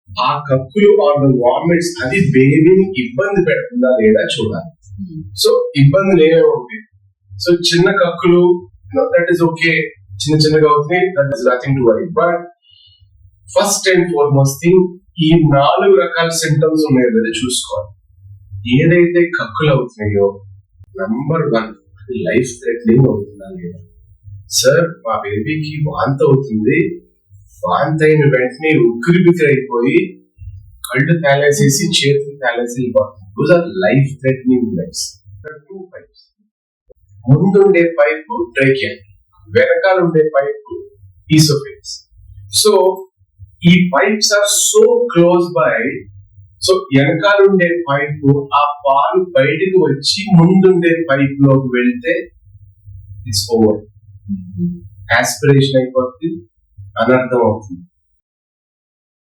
ఆ కక్కులు are the vomits అది బేబీని ఇబ్బంది పెడుతుందా లేదా చూడాలి. సో ఇబ్బంది లేనే ఉంది. సో చిన్న కక్కులు దట్ ఈస్ ఓకే, చిన్న చిన్నగా అవుతుంది, that is nothing to worry. But first and foremost thing ఈ 4 రకాల సింటమ్స్ ఉన్నాయి కదా చూసుకోవాలి. ఏదైతే కక్కులు అవుతున్నాయో నంబర్ 1 లైఫ్ థ్రెటనింగ్ అవుతుందా లేదా. సార్ మా బేబీకి వాంతి అవుతుంది, వాంతి అయిన వెంటనే ఉక్కిరిబిక్కిరి అయిపోయి కళ్ళు తేలేసేసి చేతులు తేలేసి వెళ్ళిపోతుంది. Those are life threatening lives. 2 pipes, ముందుండే పైపు ట్రైకియా, వెనకాల ఉండే పైపు ఈసోఫేగస్. సో ఈ pipes are so close by. So వెనకాల ఉండే పైపు ఆ పాలు బయటకు వచ్చి ముందుండే పైప్ లోకి వెళ్తే ఇట్స్ ఓవర్, ఆస్పిరేషన్ అయిపోతుంది, అనర్థం అవుతుంది.